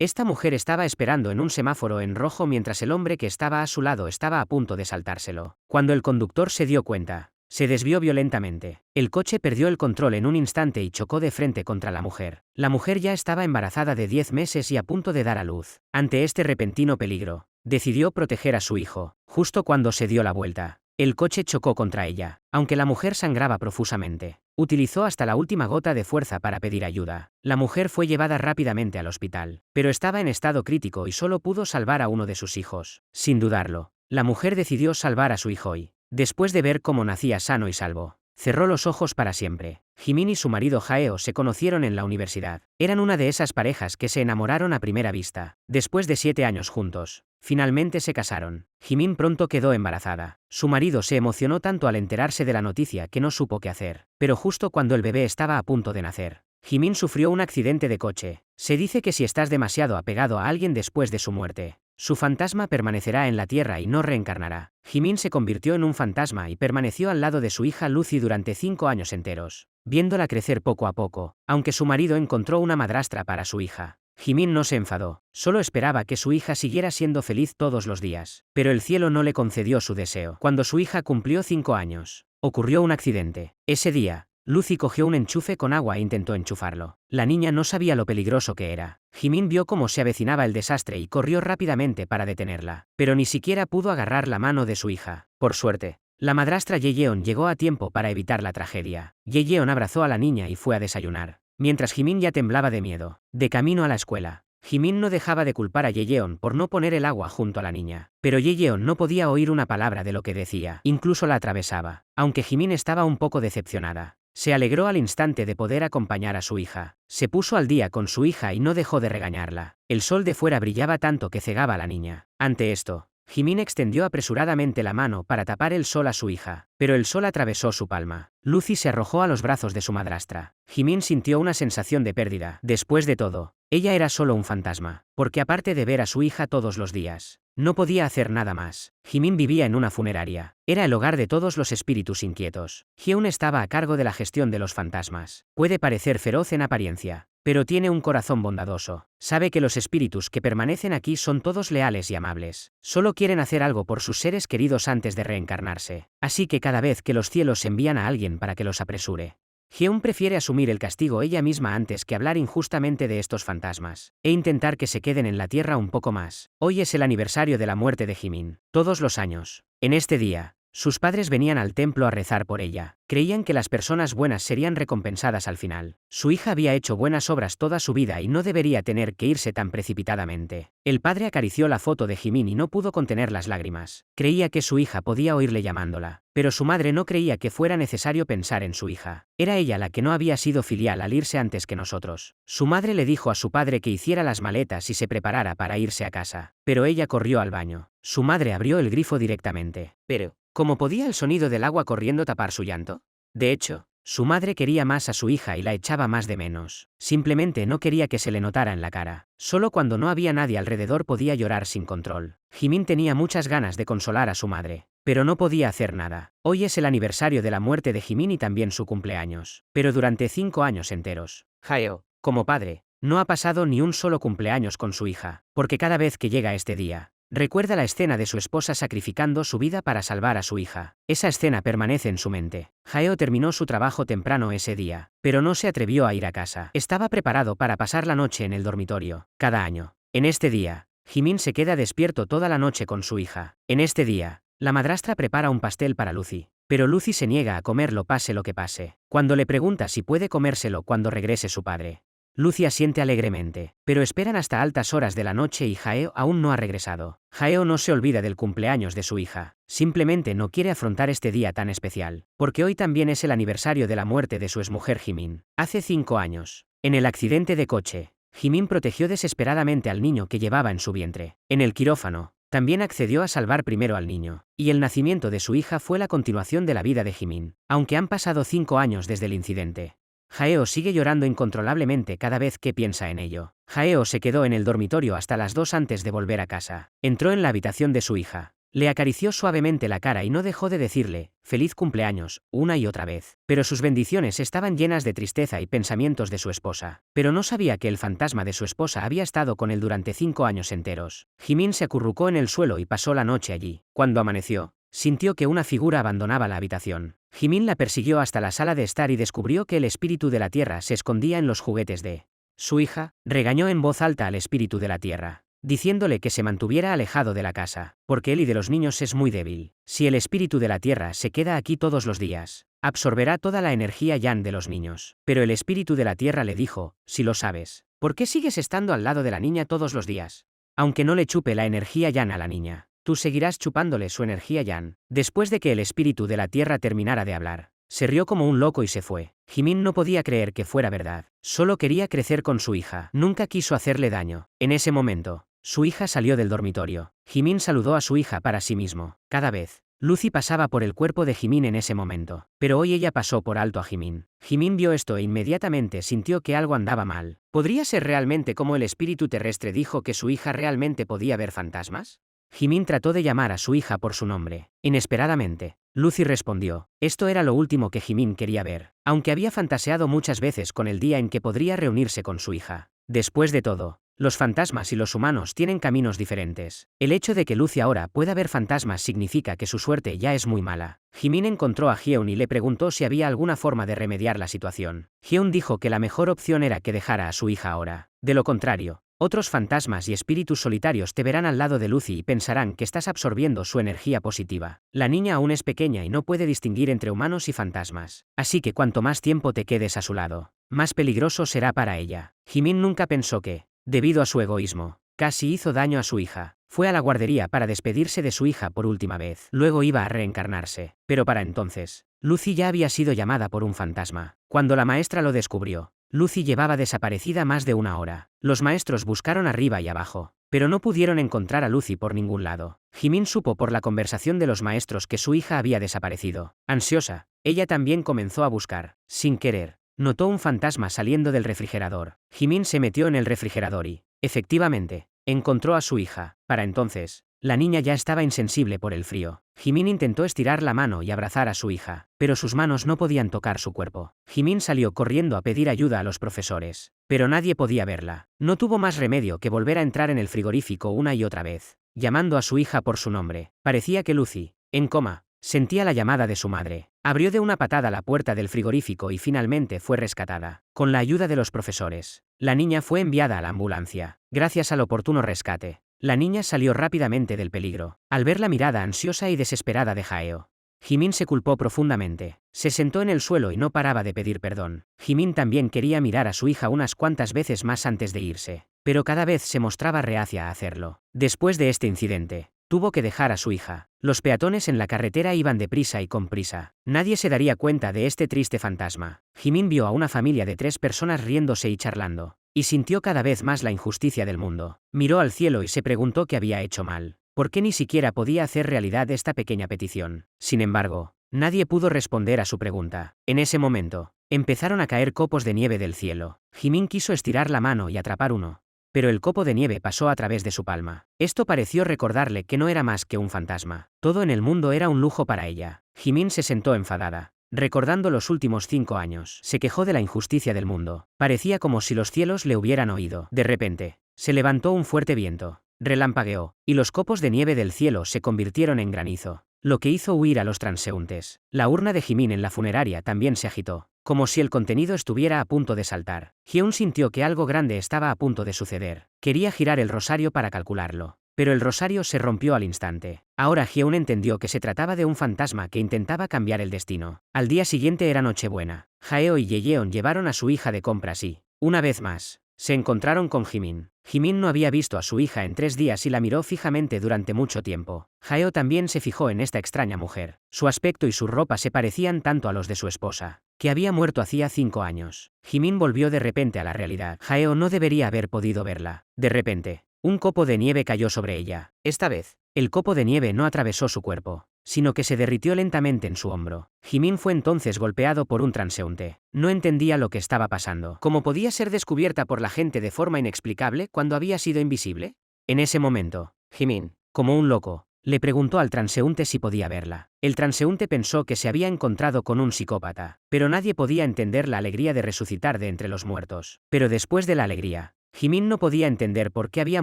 Esta mujer estaba esperando en un semáforo en rojo mientras el hombre que estaba a su lado estaba a punto de saltárselo. Cuando el conductor se dio cuenta, se desvió violentamente. El coche perdió el control en un instante y chocó de frente contra la mujer. La mujer ya estaba embarazada de 10 meses y a punto de dar a luz. Ante este repentino peligro, decidió proteger a su hijo. Justo cuando se dio la vuelta, el coche chocó contra ella. Aunque la mujer sangraba profusamente, utilizó hasta la última gota de fuerza para pedir ayuda. La mujer fue llevada rápidamente al hospital, pero estaba en estado crítico y solo pudo salvar a uno de sus hijos. Sin dudarlo, la mujer decidió salvar a su hijo y, después de ver cómo nacía sano y salvo, cerró los ojos para siempre. Jimin y su marido Jaeo se conocieron en la universidad. Eran una de esas parejas que se enamoraron a primera vista. Después de 7 años juntos, finalmente se casaron. Jimin pronto quedó embarazada. Su marido se emocionó tanto al enterarse de la noticia que no supo qué hacer. Pero justo cuando el bebé estaba a punto de nacer, Jimin sufrió un accidente de coche. Se dice que si estás demasiado apegado a alguien después de su muerte, su fantasma permanecerá en la tierra y no reencarnará. Jimin se convirtió en un fantasma y permaneció al lado de su hija Lucy durante 5 años enteros, viéndola crecer poco a poco. Aunque su marido encontró una madrastra para su hija, Jimin no se enfadó, solo esperaba que su hija siguiera siendo feliz todos los días. Pero el cielo no le concedió su deseo. Cuando su hija cumplió 5 años, ocurrió un accidente. Ese día, Lucy cogió un enchufe con agua e intentó enchufarlo. La niña no sabía lo peligroso que era. Jimin vio cómo se avecinaba el desastre y corrió rápidamente para detenerla, pero ni siquiera pudo agarrar la mano de su hija. Por suerte, la madrastra Yeon llegó a tiempo para evitar la tragedia. Yeon abrazó a la niña y fue a desayunar, mientras Jimin ya temblaba de miedo. De camino a la escuela, Jimin no dejaba de culpar a Yeon por no poner el agua junto a la niña. Pero Yeon no podía oír una palabra de lo que decía, incluso la atravesaba. Aunque Jimin estaba un poco decepcionada, se alegró al instante de poder acompañar a su hija. Se puso al día con su hija y no dejó de regañarla. El sol de fuera brillaba tanto que cegaba a la niña. Ante esto, Jimin extendió apresuradamente la mano para tapar el sol a su hija, pero el sol atravesó su palma. Lucy se arrojó a los brazos de su madrastra. Jimin sintió una sensación de pérdida. Después de todo, ella era solo un fantasma, porque aparte de ver a su hija todos los días, no podía hacer nada más. Jimin vivía en una funeraria. Era el hogar de todos los espíritus inquietos. Hyun estaba a cargo de la gestión de los fantasmas. Puede parecer feroz en apariencia, pero tiene un corazón bondadoso. Sabe que los espíritus que permanecen aquí son todos leales y amables. Solo quieren hacer algo por sus seres queridos antes de reencarnarse. Así que cada vez que los cielos envían a alguien para que los apresure, Hyun prefiere asumir el castigo ella misma antes que hablar injustamente de estos fantasmas, e intentar que se queden en la tierra un poco más. Hoy es el aniversario de la muerte de Jimin. Todos los años, en este día, sus padres venían al templo a rezar por ella. Creían que las personas buenas serían recompensadas al final. Su hija había hecho buenas obras toda su vida y no debería tener que irse tan precipitadamente. El padre acarició la foto de Jimin y no pudo contener las lágrimas. Creía que su hija podía oírle llamándola, pero su madre no creía que fuera necesario pensar en su hija. Era ella la que no había sido filial al irse antes que nosotros. Su madre le dijo a su padre que hiciera las maletas y se preparara para irse a casa, pero ella corrió al baño. Su madre abrió el grifo directamente. Pero, ¿cómo podía el sonido del agua corriendo tapar su llanto? De hecho, su madre quería más a su hija y la echaba más de menos. Simplemente no quería que se le notara en la cara. Solo cuando no había nadie alrededor podía llorar sin control. Jimin tenía muchas ganas de consolar a su madre, pero no podía hacer nada. Hoy es el aniversario de la muerte de Jimin y también su cumpleaños. Pero durante 5 años enteros, Jaeo, como padre, no ha pasado ni un solo cumpleaños con su hija, porque cada vez que llega este día, recuerda la escena de su esposa sacrificando su vida para salvar a su hija. Esa escena permanece en su mente. Jaeo terminó su trabajo temprano ese día, pero no se atrevió a ir a casa. Estaba preparado para pasar la noche en el dormitorio. Cada año, en este día, Jimin se queda despierto toda la noche con su hija. En este día, la madrastra prepara un pastel para Lucy, pero Lucy se niega a comerlo pase lo que pase. Cuando le pregunta si puede comérselo cuando regrese su padre, Lucy asiente alegremente, pero esperan hasta altas horas de la noche y Jaeo aún no ha regresado. Jaeo no se olvida del cumpleaños de su hija, simplemente no quiere afrontar este día tan especial, porque hoy también es el aniversario de la muerte de su exmujer Jimin. Hace 5 años, en el accidente de coche, Jimin protegió desesperadamente al niño que llevaba en su vientre. En el quirófano, también accedió a salvar primero al niño, y el nacimiento de su hija fue la continuación de la vida de Jimin. Aunque han pasado 5 años desde el incidente, Jaeo sigue llorando incontrolablemente cada vez que piensa en ello. Jaeo se quedó en el dormitorio hasta las 2 antes de volver a casa. Entró en la habitación de su hija, Le acarició suavemente la cara y no dejó de decirle, «Feliz cumpleaños», una y otra vez. Pero sus bendiciones estaban llenas de tristeza y pensamientos de su esposa. Pero no sabía que el fantasma de su esposa había estado con él durante 5 años enteros. Jimin se acurrucó en el suelo y pasó la noche allí. Cuando amaneció, sintió que una figura abandonaba la habitación. Jimin la persiguió hasta la sala de estar y descubrió que el espíritu de la tierra se escondía en los juguetes de su hija. Regañó en voz alta al espíritu de la tierra, diciéndole que se mantuviera alejado de la casa, porque él y de los niños es muy débil. Si el espíritu de la tierra se queda aquí todos los días, absorberá toda la energía yang de los niños. Pero el espíritu de la tierra le dijo, si lo sabes, ¿por qué sigues estando al lado de la niña todos los días? Aunque no le chupe la energía yang a la niña, tú seguirás chupándole su energía yang. Después de que el espíritu de la tierra terminara de hablar, se rió como un loco y se fue. Jimin no podía creer que fuera verdad. Solo quería crecer con su hija. Nunca quiso hacerle daño. En ese momento, su hija salió del dormitorio. Jimin saludó a su hija para sí mismo. Cada vez, Lucy pasaba por el cuerpo de Jimin en ese momento. Pero hoy ella pasó por alto a Jimin. Jimin vio esto e inmediatamente sintió que algo andaba mal. ¿Podría ser realmente como el espíritu terrestre dijo que su hija realmente podía ver fantasmas? Jimin trató de llamar a su hija por su nombre. Inesperadamente, Lucy respondió. Esto era lo último que Jimin quería ver, aunque había fantaseado muchas veces con el día en que podría reunirse con su hija. Después de todo, los fantasmas y los humanos tienen caminos diferentes. El hecho de que Lucy ahora pueda ver fantasmas significa que su suerte ya es muy mala. Jimin encontró a Hyeon y le preguntó si había alguna forma de remediar la situación. Hyeon dijo que la mejor opción era que dejara a su hija ahora. De lo contrario, otros fantasmas y espíritus solitarios te verán al lado de Lucy y pensarán que estás absorbiendo su energía positiva. La niña aún es pequeña y no puede distinguir entre humanos y fantasmas. Así que cuanto más tiempo te quedes a su lado, más peligroso será para ella. Jimin nunca pensó que, debido a su egoísmo, casi hizo daño a su hija. Fue a la guardería para despedirse de su hija por última vez. Luego iba a reencarnarse. Pero para entonces, Lucy ya había sido llamada por un fantasma. Cuando la maestra lo descubrió, Lucy llevaba desaparecida más de 1 hora. Los maestros buscaron arriba y abajo, pero no pudieron encontrar a Lucy por ningún lado. Jimin supo por la conversación de los maestros que su hija había desaparecido. Ansiosa, ella también comenzó a buscar. Sin querer, notó un fantasma saliendo del refrigerador. Jimin se metió en el refrigerador y, efectivamente, encontró a su hija. Para entonces, la niña ya estaba insensible por el frío. Jimin intentó estirar la mano y abrazar a su hija, pero sus manos no podían tocar su cuerpo. Jimin salió corriendo a pedir ayuda a los profesores, pero nadie podía verla. No tuvo más remedio que volver a entrar en el frigorífico una y otra vez, llamando a su hija por su nombre. Parecía que Lucy, en coma, sentía la llamada de su madre. Abrió de una patada la puerta del frigorífico y finalmente fue rescatada. Con la ayuda de los profesores, la niña fue enviada a la ambulancia. Gracias al oportuno rescate, la niña salió rápidamente del peligro. Al ver la mirada ansiosa y desesperada de Heo, Jimin se culpó profundamente. Se sentó en el suelo y no paraba de pedir perdón. Jimin también quería mirar a su hija unas cuantas veces más antes de irse, pero cada vez se mostraba reacia a hacerlo. Después de este incidente, tuvo que dejar a su hija. Los peatones en la carretera iban deprisa y con prisa. Nadie se daría cuenta de este triste fantasma. Jimin vio a una familia de 3 personas riéndose y charlando, y sintió cada vez más la injusticia del mundo. Miró al cielo y se preguntó qué había hecho mal. ¿Por qué ni siquiera podía hacer realidad esta pequeña petición? Sin embargo, nadie pudo responder a su pregunta. En ese momento, empezaron a caer copos de nieve del cielo. Jimin quiso estirar la mano y atrapar uno, pero el copo de nieve pasó a través de su palma. Esto pareció recordarle que no era más que un fantasma. Todo en el mundo era un lujo para ella. Jimin se sentó enfadada, recordando los últimos 5 años. Se quejó de la injusticia del mundo. Parecía como si los cielos le hubieran oído. De repente, se levantó un fuerte viento. Relampagueó, y los copos de nieve del cielo se convirtieron en granizo, lo que hizo huir a los transeúntes. La urna de Jimin en la funeraria también se agitó, como si el contenido estuviera a punto de saltar. Hyeon sintió que algo grande estaba a punto de suceder. Quería girar el rosario para calcularlo, pero el rosario se rompió al instante. Ahora Hyeon entendió que se trataba de un fantasma que intentaba cambiar el destino. Al día siguiente era Nochebuena. Heo y Yeyeon llevaron a su hija de compras y, una vez más, se encontraron con Jimin. Jimin no había visto a su hija en 3 días y la miró fijamente durante mucho tiempo. Heo también se fijó en esta extraña mujer. Su aspecto y su ropa se parecían tanto a los de su esposa, que había muerto hacía 5 años. Jimin volvió de repente a la realidad. Heo no debería haber podido verla. De repente, un copo de nieve cayó sobre ella. Esta vez, el copo de nieve no atravesó su cuerpo, sino que se derritió lentamente en su hombro. Jimin fue entonces golpeado por un transeúnte. No entendía lo que estaba pasando. ¿Cómo podía ser descubierta por la gente de forma inexplicable cuando había sido invisible? En ese momento, Jimin, como un loco, Le preguntó al transeúnte si podía verla. El transeúnte pensó que se había encontrado con un psicópata, pero nadie podía entender la alegría de resucitar de entre los muertos. Pero después de la alegría, Jimin no podía entender por qué había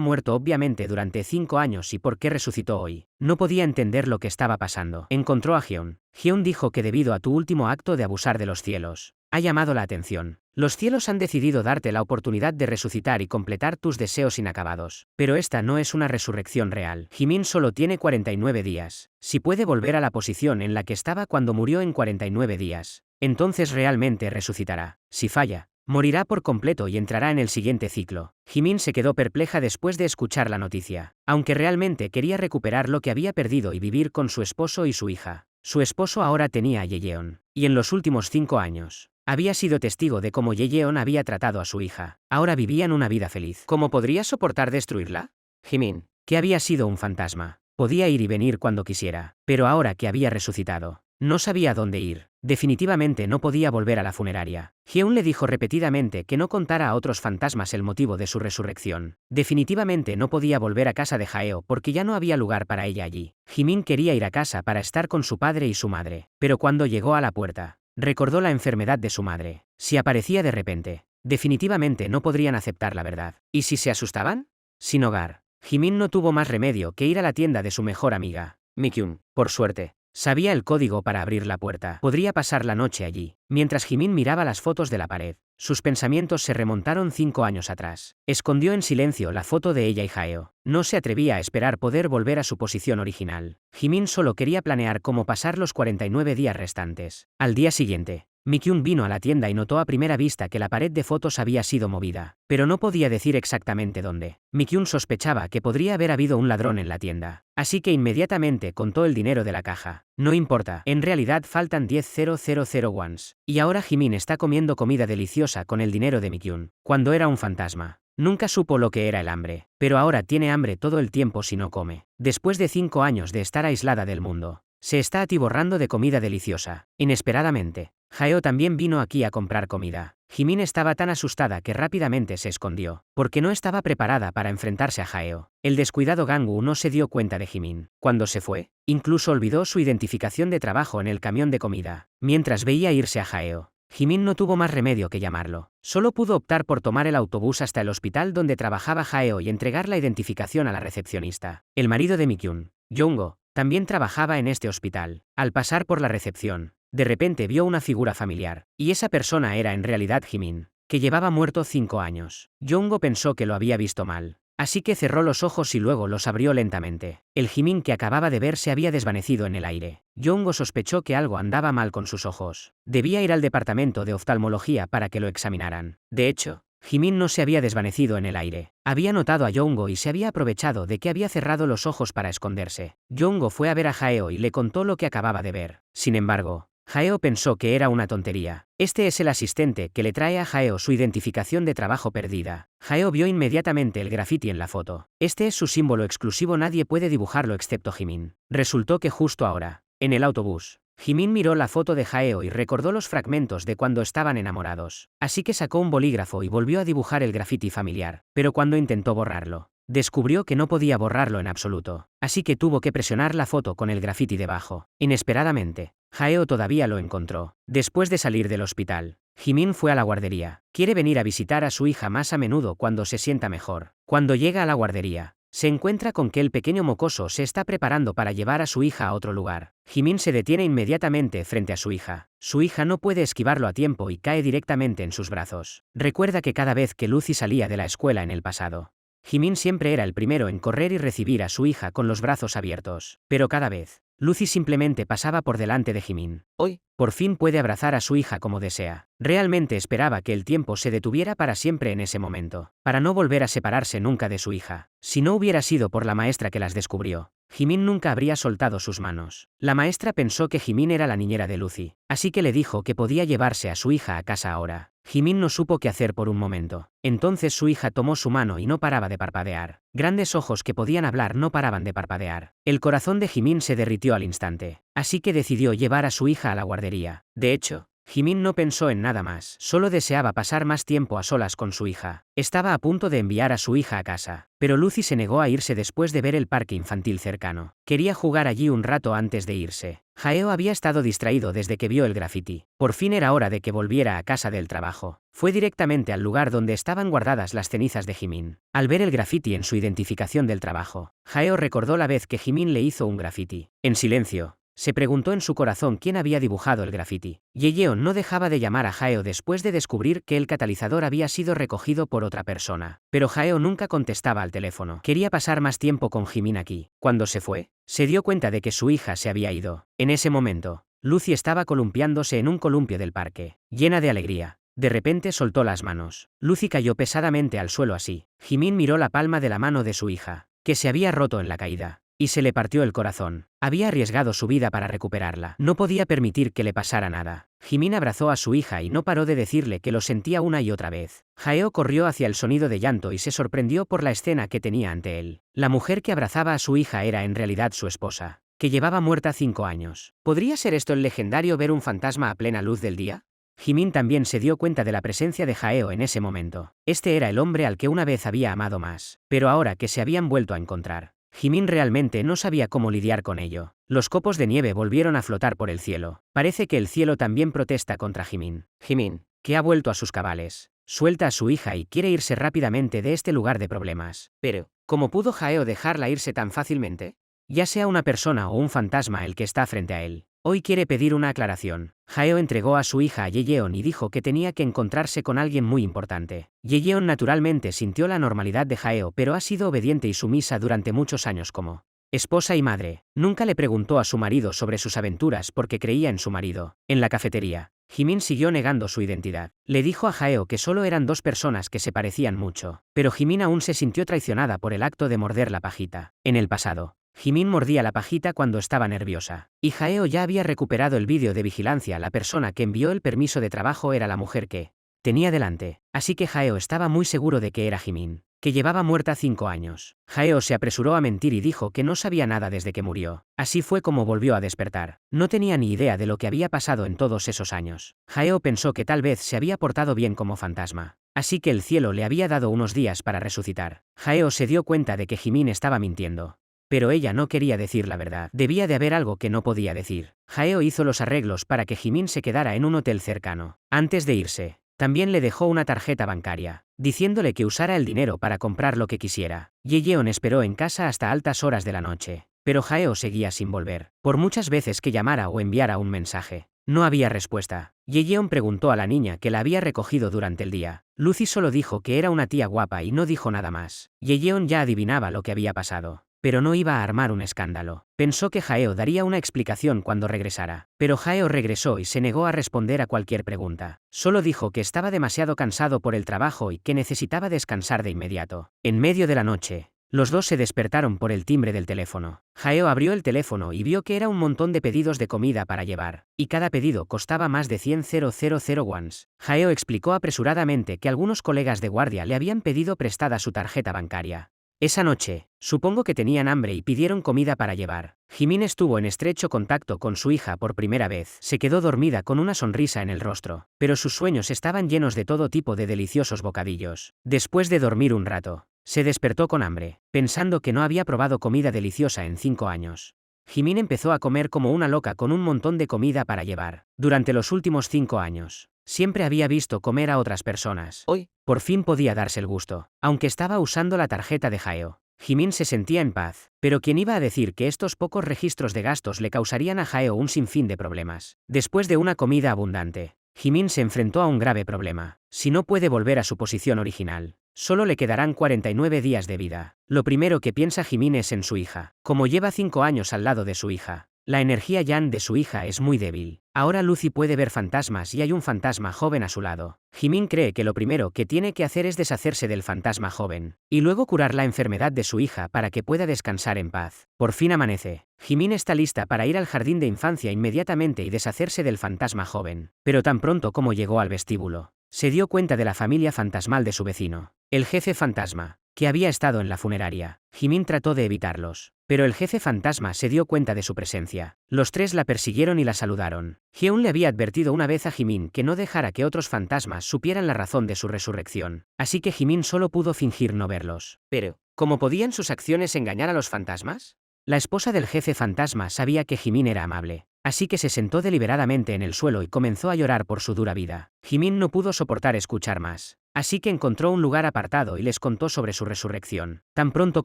muerto obviamente durante 5 años y por qué resucitó hoy. No podía entender lo que estaba pasando. Encontró a Hyun. Hyun dijo que debido a tu último acto de abusar de los cielos, ha llamado la atención. Los cielos han decidido darte la oportunidad de resucitar y completar tus deseos inacabados. Pero esta no es una resurrección real. Jimin solo tiene 49 días. Si puede volver a la posición en la que estaba cuando murió en 49 días, entonces realmente resucitará. Si falla, morirá por completo y entrará en el siguiente ciclo. Jimin se quedó perpleja después de escuchar la noticia. Aunque realmente quería recuperar lo que había perdido y vivir con su esposo y su hija. Su esposo ahora tenía a Yeyeon, y en los últimos 5 años, había sido testigo de cómo Yeyeon había tratado a su hija. Ahora vivían una vida feliz. ¿Cómo podría soportar destruirla? Jimin, que había sido un fantasma, podía ir y venir cuando quisiera, pero ahora que había resucitado, no sabía dónde ir. Definitivamente no podía volver a la funeraria. Hyun le dijo repetidamente que no contara a otros fantasmas el motivo de su resurrección. Definitivamente no podía volver a casa de Jaeo porque ya no había lugar para ella allí. Jimin quería ir a casa para estar con su padre y su madre, pero cuando llegó a la puerta, recordó la enfermedad de su madre. Si aparecía de repente, definitivamente no podrían aceptar la verdad. ¿Y si se asustaban? Sin hogar, Jimin no tuvo más remedio que ir a la tienda de su mejor amiga, Mikyun. Por suerte, sabía el código para abrir la puerta. Podría pasar la noche allí. Mientras Jimin miraba las fotos de la pared, sus pensamientos se remontaron 5 años atrás. Escondió en silencio la foto de ella y Jaeo. No se atrevía a esperar poder volver a su posición original. Jimin solo quería planear cómo pasar los 49 días restantes. Al día siguiente, Mikyun vino a la tienda y notó a primera vista que la pared de fotos había sido movida, pero no podía decir exactamente dónde. Mikyun sospechaba que podría haber habido un ladrón en la tienda, así que inmediatamente contó el dinero de la caja. No importa, en realidad faltan 10.000 wons. Y ahora Jimin está comiendo comida deliciosa con el dinero de Mikyun. Cuando era un fantasma, nunca supo lo que era el hambre, pero ahora tiene hambre todo el tiempo si no come. Después de 5 años de estar aislada del mundo, se está atiborrando de comida deliciosa. Inesperadamente, Jaeo también vino aquí a comprar comida. Jimin estaba tan asustada que rápidamente se escondió, porque no estaba preparada para enfrentarse a Jaeo. El descuidado Gangwoo no se dio cuenta de Jimin. Cuando se fue, incluso olvidó su identificación de trabajo en el camión de comida. Mientras veía irse a Jaeo, Jimin no tuvo más remedio que llamarlo. Solo pudo optar por tomar el autobús hasta el hospital donde trabajaba Jaeo y entregar la identificación a la recepcionista. El marido de Mikyun, Jongho, también trabajaba en este hospital. Al pasar por la recepción, de repente vio una figura familiar, y esa persona era en realidad Jimin, que llevaba muerto 5 años. Jongho pensó que lo había visto mal, así que cerró los ojos y luego los abrió lentamente. El Jimin que acababa de ver se había desvanecido en el aire. Jongho sospechó que algo andaba mal con sus ojos. Debía ir al departamento de oftalmología para que lo examinaran. De hecho, Jimin no se había desvanecido en el aire. Había notado a Jongho y se había aprovechado de que había cerrado los ojos para esconderse. Jongho fue a ver a Jaeo y le contó lo que acababa de ver. Sin embargo, Jaeo pensó que era una tontería. Este es el asistente que le trae a Jaeo su identificación de trabajo perdida. Jaeo vio inmediatamente el graffiti en la foto. Este es su símbolo exclusivo, nadie puede dibujarlo excepto Jimin. Resultó que justo ahora, en el autobús, Jimin miró la foto de Jaeo y recordó los fragmentos de cuando estaban enamorados. Así que sacó un bolígrafo y volvió a dibujar el graffiti familiar. Pero cuando intentó borrarlo, descubrió que no podía borrarlo en absoluto. Así que tuvo que presionar la foto con el graffiti debajo. Inesperadamente, Jaeo todavía lo encontró. Después de salir del hospital, Jimin fue a la guardería. Quiere venir a visitar a su hija más a menudo cuando se sienta mejor. Cuando llega a la guardería, se encuentra con que el pequeño mocoso se está preparando para llevar a su hija a otro lugar. Jimin se detiene inmediatamente frente a su hija. Su hija no puede esquivarlo a tiempo y cae directamente en sus brazos. Recuerda que cada vez que Lucy salía de la escuela en el pasado, Jimin siempre era el primero en correr y recibir a su hija con los brazos abiertos. Pero cada vez, Lucy simplemente pasaba por delante de Jimin. Hoy, por fin puede abrazar a su hija como desea. Realmente esperaba que el tiempo se detuviera para siempre en ese momento, para no volver a separarse nunca de su hija. Si no hubiera sido por la maestra que las descubrió, Jimin nunca habría soltado sus manos. La maestra pensó que Jimin era la niñera de Lucy, así que le dijo que podía llevarse a su hija a casa ahora. Jimin no supo qué hacer por un momento. Entonces su hija tomó su mano y no paraba de parpadear. Grandes ojos que podían hablar no paraban de parpadear. El corazón de Jimin se derritió al instante, así que decidió llevar a su hija a la guardería. De hecho, Jimin no pensó en nada más, solo deseaba pasar más tiempo a solas con su hija. Estaba a punto de enviar a su hija a casa, pero Lucy se negó a irse después de ver el parque infantil cercano. Quería jugar allí un rato antes de irse. Jaeo había estado distraído desde que vio el graffiti. Por fin era hora de que volviera a casa del trabajo. Fue directamente al lugar donde estaban guardadas las cenizas de Jimin. Al ver el graffiti en su identificación del trabajo, Jaeo recordó la vez que Jimin le hizo un graffiti. En silencio, se preguntó en su corazón quién había dibujado el graffiti. Yeon no dejaba de llamar a Jaeo después de descubrir que el catalizador había sido recogido por otra persona. Pero Jaeo nunca contestaba al teléfono. Quería pasar más tiempo con Jimin aquí. Cuando se fue, se dio cuenta de que su hija se había ido. En ese momento, Lucy estaba columpiándose en un columpio del parque, llena de alegría. De repente soltó las manos. Lucy cayó pesadamente al suelo así. Jimin miró la palma de la mano de su hija, que se había roto en la caída. Y se le partió el corazón. Había arriesgado su vida para recuperarla. No podía permitir que le pasara nada. Jimin abrazó a su hija y no paró de decirle que lo sentía una y otra vez. Jaeo corrió hacia el sonido de llanto y se sorprendió por la escena que tenía ante él. La mujer que abrazaba a su hija era en realidad su esposa, que llevaba muerta 5 años. ¿Podría ser esto el legendario ver un fantasma a plena luz del día? Jimin también se dio cuenta de la presencia de Jaeo en ese momento. Este era el hombre al que una vez había amado más, pero ahora que se habían vuelto a encontrar, Jimin realmente no sabía cómo lidiar con ello. Los copos de nieve volvieron a flotar por el cielo. Parece que el cielo también protesta contra Jimin. Jimin, que ha vuelto a sus cabales, suelta a su hija y quiere irse rápidamente de este lugar de problemas. Pero, ¿cómo pudo Jaeo dejarla irse tan fácilmente? Ya sea una persona o un fantasma el que está frente a él. Hoy quiere pedir una aclaración. Jaeo entregó a su hija a Yeon y dijo que tenía que encontrarse con alguien muy importante. Yeon naturalmente sintió la normalidad de Jaeo, pero ha sido obediente y sumisa durante muchos años como esposa y madre. Nunca le preguntó a su marido sobre sus aventuras porque creía en su marido. En la cafetería, Jimin siguió negando su identidad. Le dijo a Jaeo que solo eran dos personas que se parecían mucho, pero Jimin aún se sintió traicionada por el acto de morder la pajita. En el pasado, Jimin mordía la pajita cuando estaba nerviosa, y Jaeo ya había recuperado el vídeo de vigilancia. La persona que envió el permiso de trabajo era la mujer que tenía delante, así que Jaeo estaba muy seguro de que era Jimin, que llevaba muerta 5 años. Jaeo se apresuró a mentir y dijo que no sabía nada desde que murió. Así fue como volvió a despertar. No tenía ni idea de lo que había pasado en todos esos años. Jaeo pensó que tal vez se había portado bien como fantasma, así que el cielo le había dado unos días para resucitar. Jaeo se dio cuenta de que Jimin estaba mintiendo. Pero ella no quería decir la verdad. Debía de haber algo que no podía decir. Jaeo hizo los arreglos para que Jimin se quedara en un hotel cercano. Antes de irse, también le dejó una tarjeta bancaria, diciéndole que usara el dinero para comprar lo que quisiera. Yeon esperó en casa hasta altas horas de la noche, pero Jaeo seguía sin volver. Por muchas veces que llamara o enviara un mensaje, no había respuesta. Yeon preguntó a la niña que la había recogido durante el día. Lucy solo dijo que era una tía guapa y no dijo nada más. Yeon ya adivinaba lo que había pasado, pero no iba a armar un escándalo. Pensó que Jaeo daría una explicación cuando regresara, pero Jaeo regresó y se negó a responder a cualquier pregunta. Solo dijo que estaba demasiado cansado por el trabajo y que necesitaba descansar de inmediato. En medio de la noche, los dos se despertaron por el timbre del teléfono. Jaeo abrió el teléfono y vio que era un montón de pedidos de comida para llevar, y cada pedido costaba más de 100.000 wons. Jaeo explicó apresuradamente que algunos colegas de guardia le habían pedido prestada su tarjeta bancaria. Esa noche, supongo que tenían hambre y pidieron comida para llevar. Jimin estuvo en estrecho contacto con su hija por primera vez. Se quedó dormida con una sonrisa en el rostro, pero sus sueños estaban llenos de todo tipo de deliciosos bocadillos. Después de dormir un rato, se despertó con hambre, pensando que no había probado comida deliciosa en 5 años. Jimin empezó a comer como una loca con un montón de comida para llevar. Durante los últimos 5 años, siempre había visto comer a otras personas. Hoy, por fin podía darse el gusto. Aunque estaba usando la tarjeta de Jaeo, Jimin se sentía en paz. Pero ¿quién iba a decir que estos pocos registros de gastos le causarían a Jaeo un sinfín de problemas? Después de una comida abundante, Jimin se enfrentó a un grave problema. Si no puede volver a su posición original, solo le quedarán 49 días de vida. Lo primero que piensa Jimin es en su hija. Como lleva 5 años al lado de su hija, la energía Yang de su hija es muy débil. Ahora Lucy puede ver fantasmas y hay un fantasma joven a su lado. Jimin cree que lo primero que tiene que hacer es deshacerse del fantasma joven, y luego curar la enfermedad de su hija para que pueda descansar en paz. Por fin amanece. Jimin está lista para ir al jardín de infancia inmediatamente y deshacerse del fantasma joven. Pero tan pronto como llegó al vestíbulo, se dio cuenta de la familia fantasmal de su vecino, el jefe fantasma, que había estado en la funeraria. Jimin trató de evitarlos, pero el jefe fantasma se dio cuenta de su presencia. Los tres la persiguieron y la saludaron. Hyun le había advertido una vez a Jimin que no dejara que otros fantasmas supieran la razón de su resurrección, así que Jimin solo pudo fingir no verlos. Pero, ¿cómo podían sus acciones engañar a los fantasmas? La esposa del jefe fantasma sabía que Jimin era amable, así que se sentó deliberadamente en el suelo y comenzó a llorar por su dura vida. Jimin no pudo soportar escuchar más, así que encontró un lugar apartado y les contó sobre su resurrección. Tan pronto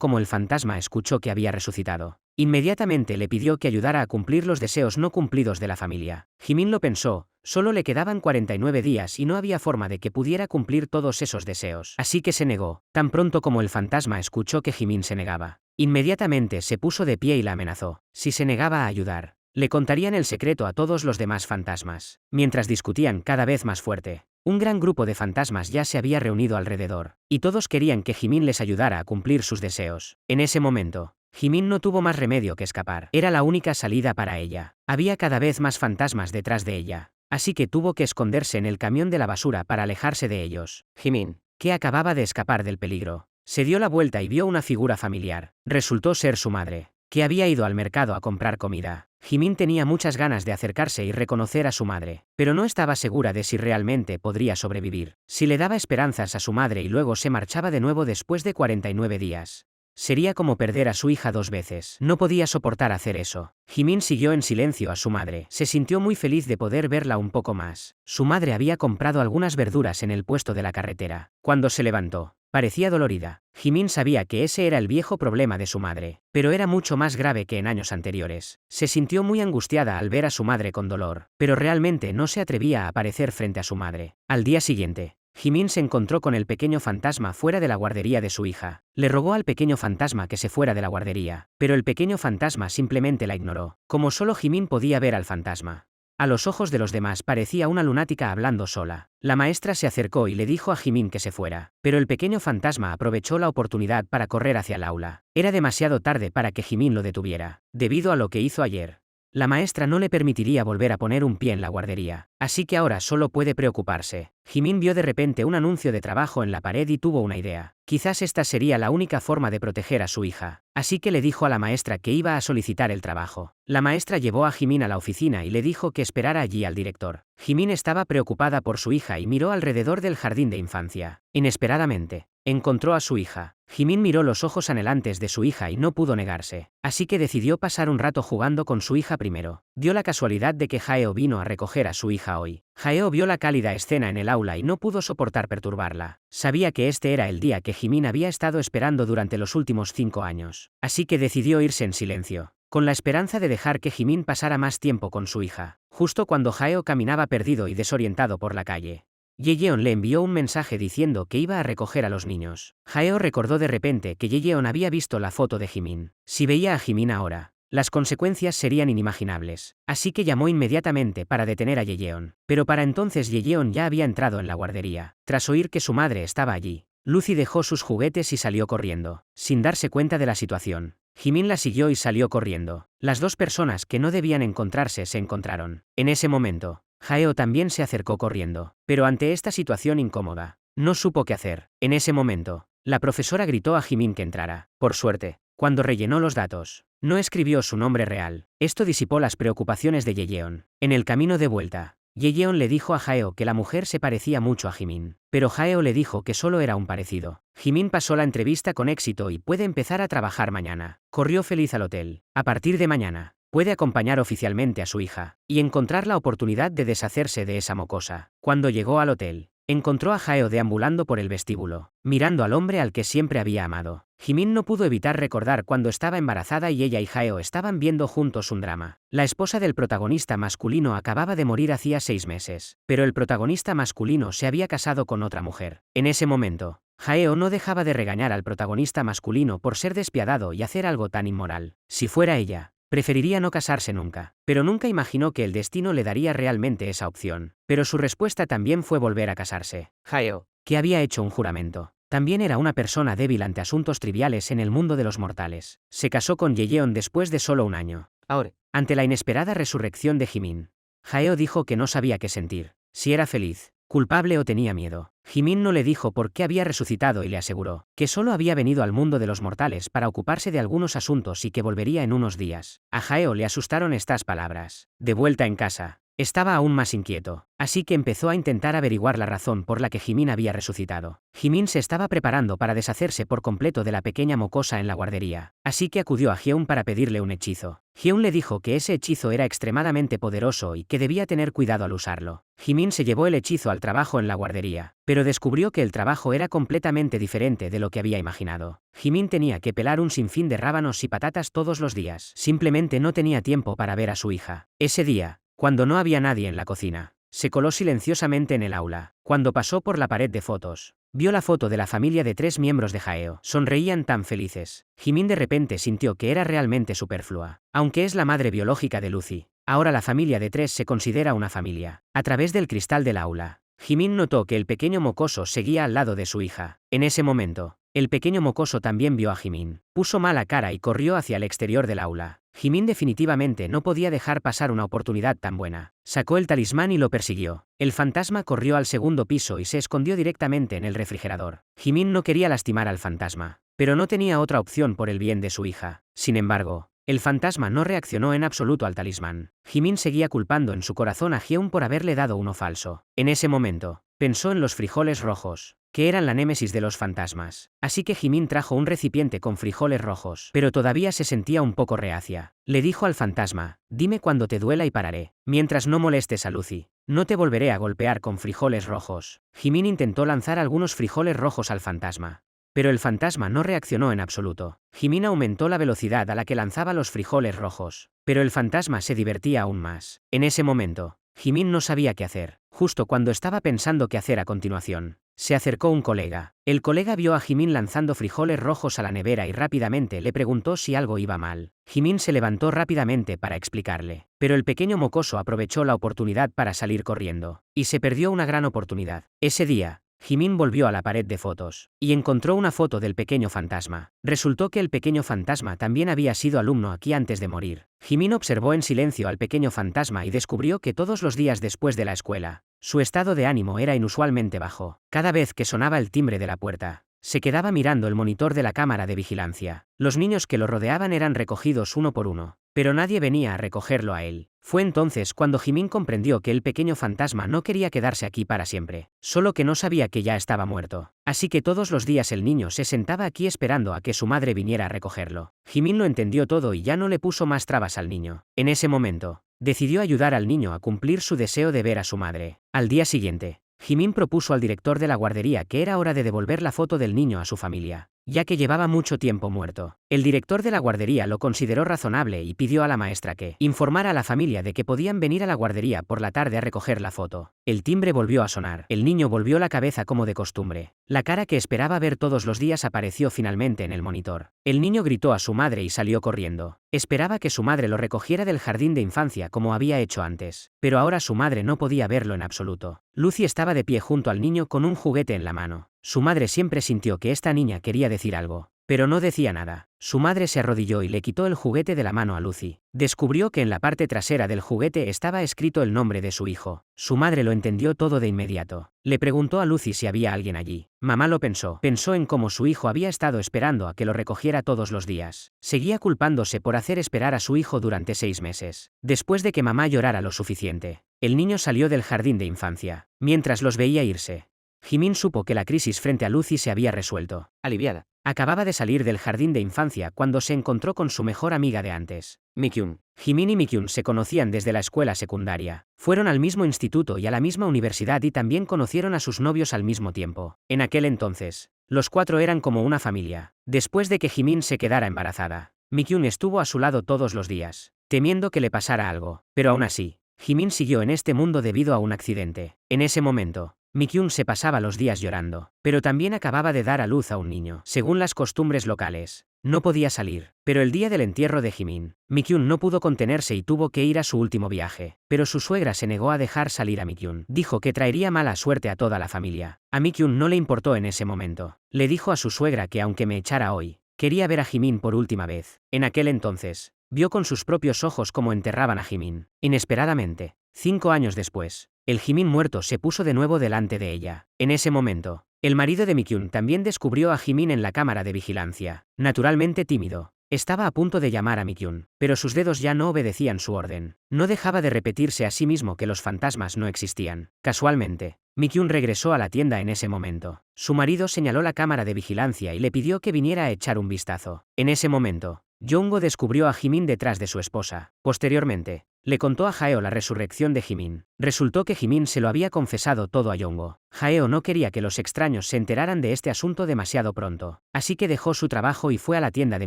como el fantasma escuchó que había resucitado, inmediatamente le pidió que ayudara a cumplir los deseos no cumplidos de la familia. Jimin lo pensó, solo le quedaban 49 días y no había forma de que pudiera cumplir todos esos deseos. Así que se negó. Tan pronto como el fantasma escuchó que Jimin se negaba, inmediatamente se puso de pie y la amenazó. Si se negaba a ayudar, le contarían el secreto a todos los demás fantasmas. Mientras discutían cada vez más fuerte, un gran grupo de fantasmas ya se había reunido alrededor, y todos querían que Jimin les ayudara a cumplir sus deseos. En ese momento, Jimin no tuvo más remedio que escapar. Era la única salida para ella. Había cada vez más fantasmas detrás de ella, así que tuvo que esconderse en el camión de la basura para alejarse de ellos. Jimin, que acababa de escapar del peligro, se dio la vuelta y vio una figura familiar. Resultó ser su madre, que había ido al mercado a comprar comida. Jimin tenía muchas ganas de acercarse y reconocer a su madre, pero no estaba segura de si realmente podría sobrevivir. Si le daba esperanzas a su madre y luego se marchaba de nuevo después de 49 días, sería como perder a su hija 2 veces. No podía soportar hacer eso. Jimin siguió en silencio a su madre. Se sintió muy feliz de poder verla un poco más. Su madre había comprado algunas verduras en el puesto de la carretera. Cuando se levantó, parecía dolorida. Jimin sabía que ese era el viejo problema de su madre, pero era mucho más grave que en años anteriores. Se sintió muy angustiada al ver a su madre con dolor, pero realmente no se atrevía a aparecer frente a su madre. Al día siguiente, Jimin se encontró con el pequeño fantasma fuera de la guardería de su hija. Le rogó al pequeño fantasma que se fuera de la guardería, pero el pequeño fantasma simplemente la ignoró, como solo Jimin podía ver al fantasma. A los ojos de los demás parecía una lunática hablando sola. La maestra se acercó y le dijo a Jimin que se fuera, pero el pequeño fantasma aprovechó la oportunidad para correr hacia el aula. Era demasiado tarde para que Jimin lo detuviera, debido a lo que hizo ayer. La maestra no le permitiría volver a poner un pie en la guardería, así que ahora solo puede preocuparse. Jimin vio de repente un anuncio de trabajo en la pared y tuvo una idea. Quizás esta sería la única forma de proteger a su hija, así que le dijo a la maestra que iba a solicitar el trabajo. La maestra llevó a Jimin a la oficina y le dijo que esperara allí al director. Jimin estaba preocupada por su hija y miró alrededor del jardín de infancia. Inesperadamente, encontró a su hija. Jimin miró los ojos anhelantes de su hija y no pudo negarse, así que decidió pasar un rato jugando con su hija primero. Dio la casualidad de que Jaeo vino a recoger a su hija hoy. Jaeo vio la cálida escena en el aula y no pudo soportar perturbarla. Sabía que este era el día que Jimin había estado esperando durante los últimos 5 años, así que decidió irse en silencio, con la esperanza de dejar que Jimin pasara más tiempo con su hija. Justo cuando Jaeo caminaba perdido y desorientado por la calle, Yeon le envió un mensaje diciendo que iba a recoger a los niños. Jaeo recordó de repente que Yeon había visto la foto de Jimin. Si veía a Jimin ahora, las consecuencias serían inimaginables, así que llamó inmediatamente para detener a Yeon. Pero para entonces Yeon ya había entrado en la guardería. Tras oír que su madre estaba allí, Lucy dejó sus juguetes y salió corriendo, sin darse cuenta de la situación. Jimin la siguió y salió corriendo. Las dos personas que no debían encontrarse se encontraron. En ese momento, Jaeo también se acercó corriendo, pero ante esta situación incómoda, no supo qué hacer. En ese momento, la profesora gritó a Jimin que entrara. Por suerte, cuando rellenó los datos, no escribió su nombre real. Esto disipó las preocupaciones de Yeon. En el camino de vuelta, Yeon le dijo a Jaeo que la mujer se parecía mucho a Jimin, pero Jaeo le dijo que solo era un parecido. Jimin pasó la entrevista con éxito y puede empezar a trabajar mañana. Corrió feliz al hotel. A partir de mañana, puede acompañar oficialmente a su hija y encontrar la oportunidad de deshacerse de esa mocosa. Cuando llegó al hotel, encontró a Jaeo deambulando por el vestíbulo, mirando al hombre al que siempre había amado. Jimin no pudo evitar recordar cuando estaba embarazada y ella y Jaeo estaban viendo juntos un drama. La esposa del protagonista masculino acababa de morir hacía 6 meses, pero el protagonista masculino se había casado con otra mujer. En ese momento, Jaeo no dejaba de regañar al protagonista masculino por ser despiadado y hacer algo tan inmoral. Si fuera ella, preferiría no casarse nunca, pero nunca imaginó que el destino le daría realmente esa opción. Pero su respuesta también fue volver a casarse. Jaeo, que había hecho un juramento, también era una persona débil ante asuntos triviales en el mundo de los mortales. Se casó con Yeon después de solo un año. Ahora, ante la inesperada resurrección de Jimin, Jaeo dijo que no sabía qué sentir, si era feliz, culpable o tenía miedo. Jimin no le dijo por qué había resucitado y le aseguró que solo había venido al mundo de los mortales para ocuparse de algunos asuntos y que volvería en unos días. A Jaeo le asustaron estas palabras. De vuelta en casa, estaba aún más inquieto, así que empezó a intentar averiguar la razón por la que Jimin había resucitado. Jimin se estaba preparando para deshacerse por completo de la pequeña mocosa en la guardería, así que acudió a Hyeon para pedirle un hechizo. Hyeon le dijo que ese hechizo era extremadamente poderoso y que debía tener cuidado al usarlo. Jimin se llevó el hechizo al trabajo en la guardería, pero descubrió que el trabajo era completamente diferente de lo que había imaginado. Jimin tenía que pelar un sinfín de rábanos y patatas todos los días. Simplemente no tenía tiempo para ver a su hija. Ese día, cuando no había nadie en la cocina, se coló silenciosamente en el aula. Cuando pasó por la pared de fotos, vio la foto de la familia de 3 miembros de Jaeo. Sonreían tan felices. Jimin de repente sintió que era realmente superflua. Aunque es la madre biológica de Lucy, ahora la familia de 3 se considera una familia. A través del cristal del aula, Jimin notó que el pequeño mocoso seguía al lado de su hija. En ese momento, el pequeño mocoso también vio a Jimin. Puso mala cara y corrió hacia el exterior del aula. Jimin definitivamente no podía dejar pasar una oportunidad tan buena. Sacó el talismán y lo persiguió. El fantasma corrió al segundo piso y se escondió directamente en el refrigerador. Jimin no quería lastimar al fantasma, pero no tenía otra opción por el bien de su hija. Sin embargo, el fantasma no reaccionó en absoluto al talismán. Jimin seguía culpando en su corazón a Hyeon por haberle dado uno falso. En ese momento, pensó en los frijoles rojos, que eran la némesis de los fantasmas. Así que Jimin trajo un recipiente con frijoles rojos, pero todavía se sentía un poco reacia. Le dijo al fantasma, dime cuando te duela y pararé. Mientras no molestes a Lucy, no te volveré a golpear con frijoles rojos. Jimin intentó lanzar algunos frijoles rojos al fantasma, pero el fantasma no reaccionó en absoluto. Jimin aumentó la velocidad a la que lanzaba los frijoles rojos, pero el fantasma se divertía aún más. En ese momento, Jimin no sabía qué hacer. Justo cuando estaba pensando qué hacer a continuación, se acercó un colega. El colega vio a Jimin lanzando frijoles rojos a la nevera y rápidamente le preguntó si algo iba mal. Jimin se levantó rápidamente para explicarle, pero el pequeño mocoso aprovechó la oportunidad para salir corriendo, y se perdió una gran oportunidad. Ese día, Jimin volvió a la pared de fotos, y encontró una foto del pequeño fantasma. Resultó que el pequeño fantasma también había sido alumno aquí antes de morir. Jimin observó en silencio al pequeño fantasma y descubrió que todos los días después de la escuela, su estado de ánimo era inusualmente bajo. Cada vez que sonaba el timbre de la puerta, se quedaba mirando el monitor de la cámara de vigilancia. Los niños que lo rodeaban eran recogidos uno por uno, pero nadie venía a recogerlo a él. Fue entonces cuando Jimin comprendió que el pequeño fantasma no quería quedarse aquí para siempre, solo que no sabía que ya estaba muerto. Así que todos los días el niño se sentaba aquí esperando a que su madre viniera a recogerlo. Jimin lo entendió todo y ya no le puso más trabas al niño. En ese momento, decidió ayudar al niño a cumplir su deseo de ver a su madre. Al día siguiente, Jimin propuso al director de la guardería que era hora de devolver la foto del niño a su familia, ya que llevaba mucho tiempo muerto. El director de la guardería lo consideró razonable y pidió a la maestra que informara a la familia de que podían venir a la guardería por la tarde a recoger la foto. El timbre volvió a sonar. El niño volvió la cabeza como de costumbre. La cara que esperaba ver todos los días apareció finalmente en el monitor. El niño gritó a su madre y salió corriendo. Esperaba que su madre lo recogiera del jardín de infancia como había hecho antes, pero ahora su madre no podía verlo en absoluto. Lucy estaba de pie junto al niño con un juguete en la mano. Su madre siempre sintió que esta niña quería decir algo, pero no decía nada. Su madre se arrodilló y le quitó el juguete de la mano a Lucy. Descubrió que en la parte trasera del juguete estaba escrito el nombre de su hijo. Su madre lo entendió todo de inmediato. Le preguntó a Lucy si había alguien allí. Mamá lo pensó. Pensó en cómo su hijo había estado esperando a que lo recogiera todos los días. Seguía culpándose por hacer esperar a su hijo durante 6 meses. Después de que mamá llorara lo suficiente, el niño salió del jardín de infancia. Mientras los veía irse, Jimin supo que la crisis frente a Lucy se había resuelto. Aliviada, acababa de salir del jardín de infancia cuando se encontró con su mejor amiga de antes, Mikyun. Jimin y Mikyun se conocían desde la escuela secundaria. Fueron al mismo instituto y a la misma universidad y también conocieron a sus novios al mismo tiempo. En aquel entonces, los 4 eran como una familia. Después de que Jimin se quedara embarazada, Mikyun estuvo a su lado todos los días, temiendo que le pasara algo. Pero aún así, Jimin siguió en este mundo debido a un accidente. En ese momento, Mikyun se pasaba los días llorando, pero también acababa de dar a luz a un niño. Según las costumbres locales, no podía salir. Pero el día del entierro de Jimin, Mikyun no pudo contenerse y tuvo que ir a su último viaje. Pero su suegra se negó a dejar salir a Mikyun. Dijo que traería mala suerte a toda la familia. A Mikyun no le importó en ese momento. Le dijo a su suegra que aunque me echara hoy, quería ver a Jimin por última vez. En aquel entonces, vio con sus propios ojos cómo enterraban a Jimin. Inesperadamente, 5 años después, El Jimin muerto se puso de nuevo delante de ella. En ese momento, el marido de Mikyun también descubrió a Jimin en la cámara de vigilancia. Naturalmente tímido, estaba a punto de llamar a Mikyun, pero sus dedos ya no obedecían su orden. No dejaba de repetirse a sí mismo que los fantasmas no existían. Casualmente, Mikyun regresó a la tienda en ese momento. Su marido señaló la cámara de vigilancia y le pidió que viniera a echar un vistazo. En ese momento, Jongho descubrió a Jimin detrás de su esposa. Posteriormente, le contó a Jaeho la resurrección de Jimin. Resultó que Jimin se lo había confesado todo a Jongho. Jaeho no quería que los extraños se enteraran de este asunto demasiado pronto, así que dejó su trabajo y fue a la tienda de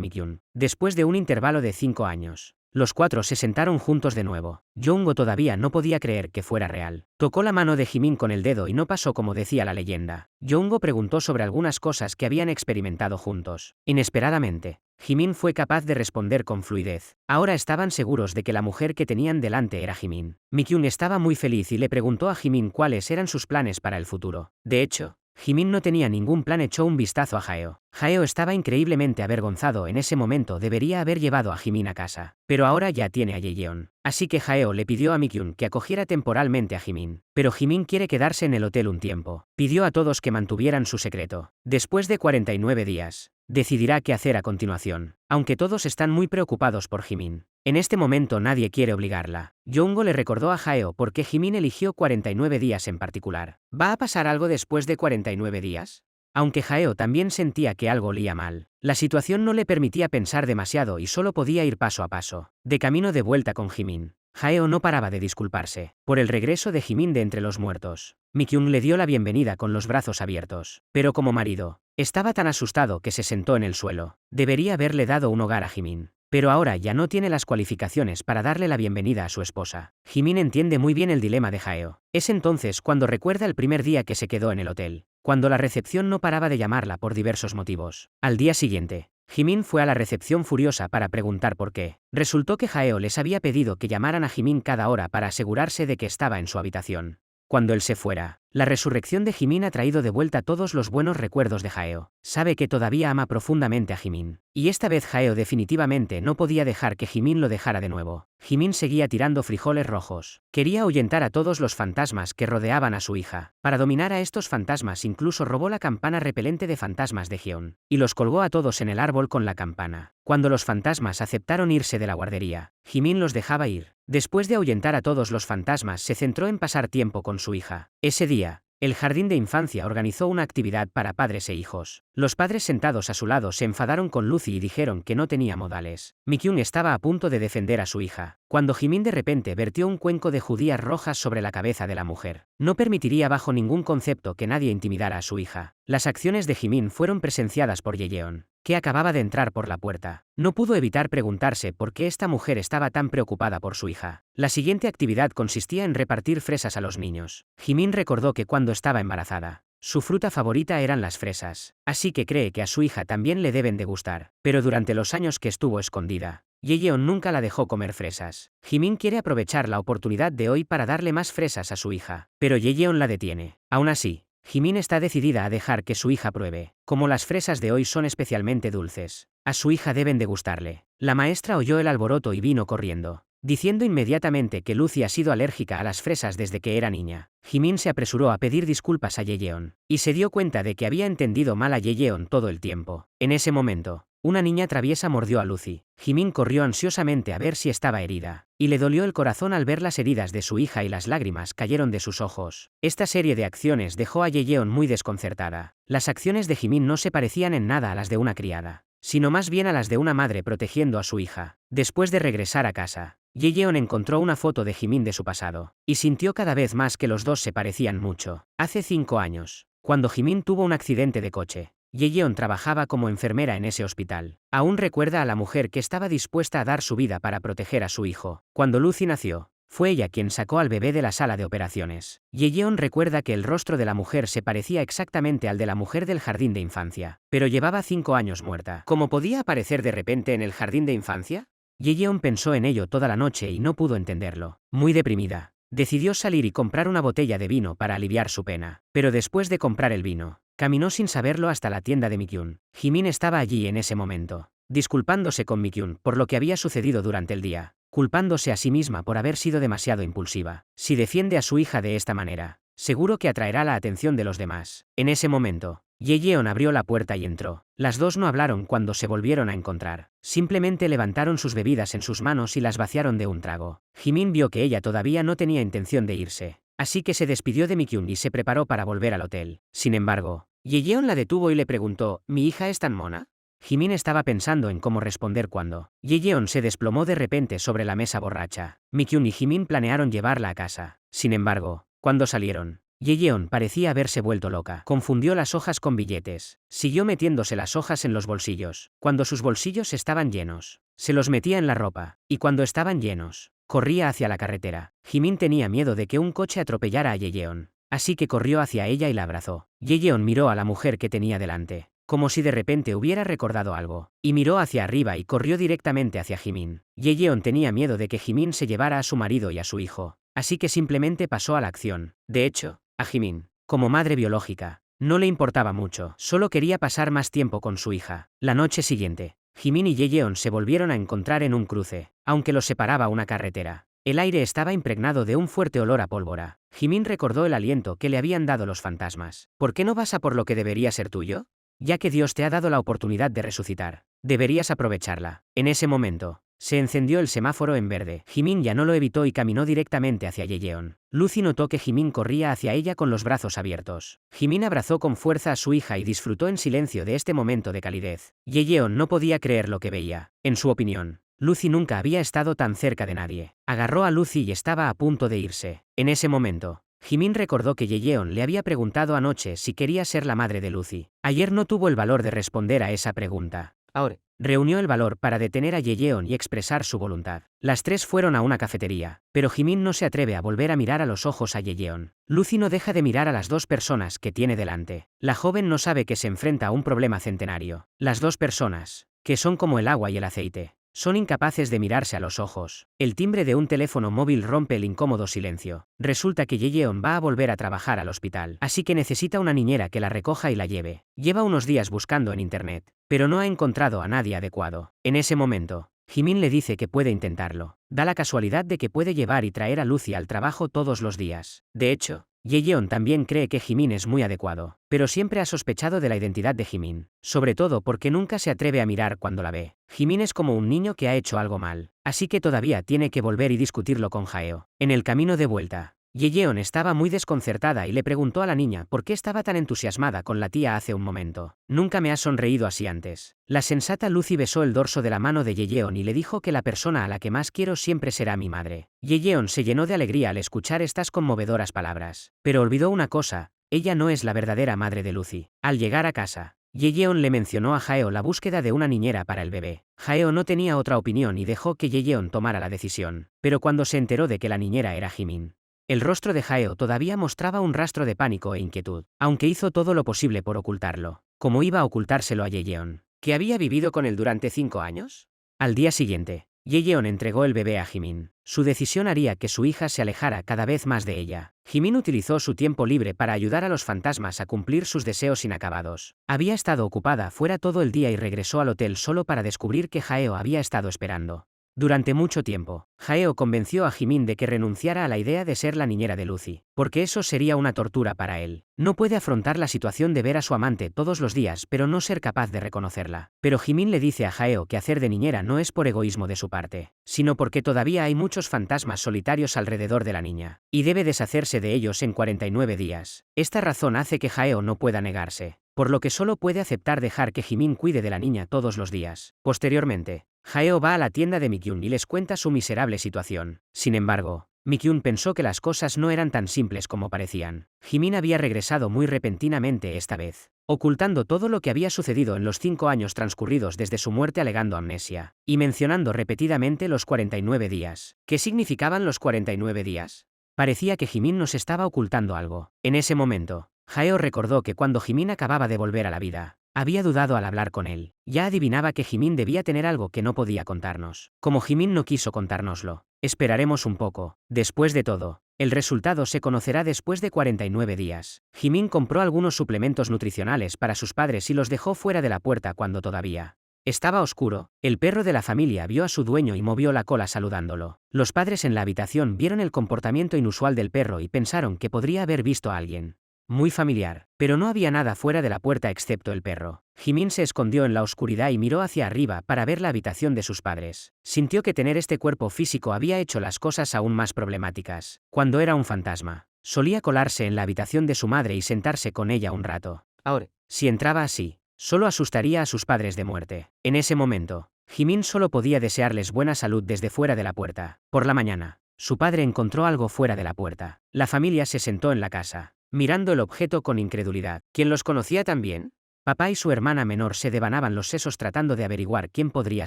Mikyun. Después de un intervalo de 5 años, los cuatro se sentaron juntos de nuevo. Jongho todavía no podía creer que fuera real. Tocó la mano de Jimin con el dedo y no pasó como decía la leyenda. Jongho preguntó sobre algunas cosas que habían experimentado juntos. Inesperadamente, Jimin fue capaz de responder con fluidez. Ahora estaban seguros de que la mujer que tenían delante era Jimin. Mikyun estaba muy feliz y le preguntó a Jimin cuáles eran sus planes para el futuro. De hecho, Jimin no tenía ningún plan. Echó un vistazo a Jaeho. Jaeho estaba increíblemente avergonzado en ese momento. Debería haber llevado a Jimin a casa. Pero ahora ya tiene a Yejeon. Así que Jaeho le pidió a Mikyun que acogiera temporalmente a Jimin. Pero Jimin quiere quedarse en el hotel un tiempo. Pidió a todos que mantuvieran su secreto. Después de 49 días, decidirá qué hacer a continuación. Aunque todos están muy preocupados por Jimin, en este momento nadie quiere obligarla. Jongho le recordó a Jaeho por qué Jimin eligió 49 días en particular. ¿Va a pasar algo después de 49 días? Aunque Jaeho también sentía que algo olía mal, la situación no le permitía pensar demasiado y solo podía ir paso a paso. De camino de vuelta con Jimin, Jaeho no paraba de disculparse por el regreso de Jimin de entre los muertos. Mikyun le dio la bienvenida con los brazos abiertos, pero como marido, estaba tan asustado que se sentó en el suelo. Debería haberle dado un hogar a Jimin, pero ahora ya no tiene las cualificaciones para darle la bienvenida a su esposa. Jimin entiende muy bien el dilema de Jaeho. Es entonces cuando recuerda el primer día que se quedó en el hotel, cuando la recepción no paraba de llamarla por diversos motivos. Al día siguiente, Jimin fue a la recepción furiosa para preguntar por qué. Resultó que Jaeho les había pedido que llamaran a Jimin cada hora para asegurarse de que estaba en su habitación. Cuando él se fuera, la resurrección de Jimin ha traído de vuelta todos los buenos recuerdos de Jaeho. Sabe que todavía ama profundamente a Jimin. Y esta vez Jaeho definitivamente no podía dejar que Jimin lo dejara de nuevo. Jimin seguía tirando frijoles rojos. Quería ahuyentar a todos los fantasmas que rodeaban a su hija. Para dominar a estos fantasmas incluso robó la campana repelente de fantasmas de Jeon, y los colgó a todos en el árbol con la campana. Cuando los fantasmas aceptaron irse de la guardería, Jimin los dejaba ir. Después de ahuyentar a todos los fantasmas, se centró en pasar tiempo con su hija. Ese día, el jardín de infancia organizó una actividad para padres e hijos. Los padres sentados a su lado se enfadaron con Lucy y dijeron que no tenía modales. Mikyun estaba a punto de defender a su hija, cuando Jimin de repente vertió un cuenco de judías rojas sobre la cabeza de la mujer. No permitiría bajo ningún concepto que nadie intimidara a su hija. Las acciones de Jimin fueron presenciadas por Yejeon, que acababa de entrar por la puerta. No pudo evitar preguntarse por qué esta mujer estaba tan preocupada por su hija. La siguiente actividad consistía en repartir fresas a los niños. Jimin recordó que cuando estaba embarazada, su fruta favorita eran las fresas, así que cree que a su hija también le deben de gustar. Pero durante los años que estuvo escondida, Yejeon nunca la dejó comer fresas. Jimin quiere aprovechar la oportunidad de hoy para darle más fresas a su hija, pero Yejeon la detiene. Aún así, Jimin está decidida a dejar que su hija pruebe. Como las fresas de hoy son especialmente dulces, a su hija deben de gustarle. La maestra oyó el alboroto y vino corriendo, diciendo inmediatamente que Lucy ha sido alérgica a las fresas desde que era niña. Jimin se apresuró a pedir disculpas a Yejeon, y se dio cuenta de que había entendido mal a Yejeon todo el tiempo. En ese momento, una niña traviesa mordió a Lucy. Jimin corrió ansiosamente a ver si estaba herida, y le dolió el corazón al ver las heridas de su hija y las lágrimas cayeron de sus ojos. Esta serie de acciones dejó a Yejeon muy desconcertada. Las acciones de Jimin no se parecían en nada a las de una criada, sino más bien a las de una madre protegiendo a su hija. Después de regresar a casa, Yejeon encontró una foto de Jimin de su pasado, y sintió cada vez más que los dos se parecían mucho. Hace 5 años, cuando Jimin tuvo un accidente de coche, Yejeon trabajaba como enfermera en ese hospital. Aún recuerda a la mujer que estaba dispuesta a dar su vida para proteger a su hijo. Cuando Lucy nació, fue ella quien sacó al bebé de la sala de operaciones. Yejeon recuerda que el rostro de la mujer se parecía exactamente al de la mujer del jardín de infancia, pero llevaba 5 años muerta. ¿Cómo podía aparecer de repente en el jardín de infancia? Yejeon pensó en ello toda la noche y no pudo entenderlo. Muy deprimida, decidió salir y comprar una botella de vino para aliviar su pena. Pero después de comprar el vino, caminó sin saberlo hasta la tienda de Mikyun. Jimin estaba allí en ese momento, disculpándose con Mikyun por lo que había sucedido durante el día. culpándose a sí misma por haber sido demasiado impulsiva. Si defiende a su hija de esta manera, seguro que atraerá la atención de los demás. En ese momento, Ye Yeon abrió la puerta y entró. Las dos no hablaron cuando se volvieron a encontrar. Simplemente levantaron sus bebidas en sus manos y las vaciaron de un trago. Jimin vio que ella todavía no tenía intención de irse, así que se despidió de Mikyun y se preparó para volver al hotel. Sin embargo, Ye Yeon la detuvo y le preguntó, ¿mi hija es tan mona? Jimin estaba pensando en cómo responder cuando Ye Yeon se desplomó de repente sobre la mesa borracha. Mikyun y Jimin planearon llevarla a casa. Sin embargo, cuando salieron, Ye Yeon parecía haberse vuelto loca. Confundió las hojas con billetes. Siguió metiéndose las hojas en los bolsillos. Cuando sus bolsillos estaban llenos, se los metía en la ropa, y cuando estaban llenos, corría hacia la carretera. Jimin tenía miedo de que un coche atropellara a Ye Yeon, así que corrió hacia ella y la abrazó. Ye Yeon miró a la mujer que tenía delante, como si de repente hubiera recordado algo, y miró hacia arriba y corrió directamente hacia Jimin. Ye Yeon tenía miedo de que Jimin se llevara a su marido y a su hijo, así que simplemente pasó a la acción. De hecho, a Jimin, como madre biológica, no le importaba mucho, solo quería pasar más tiempo con su hija. La noche siguiente, Jimin y Ye Yeon se volvieron a encontrar en un cruce, aunque los separaba una carretera. El aire estaba impregnado de un fuerte olor a pólvora. Jimin recordó el aliento que le habían dado los fantasmas. ¿Por qué no vas a por lo que debería ser tuyo? Ya que Dios te ha dado la oportunidad de resucitar, deberías aprovecharla. En ese momento, se encendió el semáforo en verde. Jimin ya no lo evitó y caminó directamente hacia Ye Yeon. Lucy notó que Jimin corría hacia ella con los brazos abiertos. Jimin abrazó con fuerza a su hija y disfrutó en silencio de este momento de calidez. Ye Yeon no podía creer lo que veía. En su opinión, Lucy nunca había estado tan cerca de nadie. Agarró a Lucy y estaba a punto de irse. En ese momento, Jimin recordó que Ye Yeon le había preguntado anoche si quería ser la madre de Lucy. Ayer no tuvo el valor de responder a esa pregunta. Ahora, reunió el valor para detener a Ye Yeon y expresar su voluntad. Las tres fueron a una cafetería, pero Jimin no se atreve a volver a mirar a los ojos a Ye Yeon. Lucy no deja de mirar a las dos personas que tiene delante. La joven no sabe que se enfrenta a un problema centenario. Las dos personas, que son como el agua y el aceite, son incapaces de mirarse a los ojos. El timbre de un teléfono móvil rompe el incómodo silencio. Resulta que Ye Yeon va a volver a trabajar al hospital, así que necesita una niñera que la recoja y la lleve. Lleva unos días buscando en internet, pero no ha encontrado a nadie adecuado. En ese momento, Jimin le dice que puede intentarlo. Da la casualidad de que puede llevar y traer a Lucy al trabajo todos los días. De hecho, Ye Yeon también cree que Jimin es muy adecuado, pero siempre ha sospechado de la identidad de Jimin, sobre todo porque nunca se atreve a mirar cuando la ve. Jimin es como un niño que ha hecho algo mal, así que todavía tiene que volver y discutirlo con Jaeo. En el camino de vuelta, Ye Yeon estaba muy desconcertada y le preguntó a la niña por qué estaba tan entusiasmada con la tía hace un momento. Nunca me has sonreído así antes. La sensata Lucy besó el dorso de la mano de Ye Yeon y le dijo que la persona a la que más quiero siempre será mi madre. Ye Yeon se llenó de alegría al escuchar estas conmovedoras palabras, pero olvidó una cosa: ella no es la verdadera madre de Lucy. Al llegar a casa, Ye Yeon le mencionó a Jaeo la búsqueda de una niñera para el bebé. Jaeo no tenía otra opinión y dejó que Ye Yeon tomara la decisión, pero cuando se enteró de que la niñera era Jimin, el rostro de Jaeo todavía mostraba un rastro de pánico e inquietud, aunque hizo todo lo posible por ocultarlo. ¿Cómo iba a ocultárselo a Ye Yeon, que había vivido con él durante 5 años? Al día siguiente, Ye Yeon entregó el bebé a Jimin. Su decisión haría que su hija se alejara cada vez más de ella. Jimin utilizó su tiempo libre para ayudar a los fantasmas a cumplir sus deseos inacabados. Había estado ocupada fuera todo el día y regresó al hotel solo para descubrir que Jaeo había estado esperando. Durante mucho tiempo, Jaeo convenció a Jimin de que renunciara a la idea de ser la niñera de Lucy, porque eso sería una tortura para él. No puede afrontar la situación de ver a su amante todos los días pero no ser capaz de reconocerla. Pero Jimin le dice a Jaeo que hacer de niñera no es por egoísmo de su parte, sino porque todavía hay muchos fantasmas solitarios alrededor de la niña, y debe deshacerse de ellos en 49 días. Esta razón hace que Jaeo no pueda negarse, por lo que solo puede aceptar dejar que Jimin cuide de la niña todos los días. Posteriormente, Jaeo va a la tienda de Mikyun y les cuenta su miserable situación. Sin embargo, Mikyun pensó que las cosas no eran tan simples como parecían. Jimin había regresado muy repentinamente esta vez, ocultando todo lo que había sucedido en los 5 años transcurridos desde su muerte alegando amnesia, y mencionando repetidamente los 49 días. ¿Qué significaban los 49 días? Parecía que Jimin nos estaba ocultando algo. En ese momento, Jaeo recordó que cuando Jimin acababa de volver a la vida, había dudado al hablar con él. Ya adivinaba que Jimin debía tener algo que no podía contarnos. Como Jimin no quiso contárnoslo, esperaremos un poco. Después de todo, el resultado se conocerá después de 49 días. Jimin compró algunos suplementos nutricionales para sus padres y los dejó fuera de la puerta cuando todavía Estaba oscuro. El perro de la familia vio a su dueño y movió la cola saludándolo. Los padres en la habitación vieron el comportamiento inusual del perro y pensaron que podría haber visto a alguien muy familiar, pero no había nada fuera de la puerta excepto el perro. Jimin se escondió en la oscuridad y miró hacia arriba para ver la habitación de sus padres. Sintió que tener este cuerpo físico había hecho las cosas aún más problemáticas. Cuando era un fantasma, solía colarse en la habitación de su madre y sentarse con ella un rato. Ahora, si entraba así, solo asustaría a sus padres de muerte. En ese momento, Jimin solo podía desearles buena salud desde fuera de la puerta. Por la mañana, su padre encontró algo fuera de la puerta. La familia se sentó en la casa, mirando el objeto con incredulidad. ¿Quién los conocía también? Papá y su hermana menor se devanaban los sesos tratando de averiguar quién podría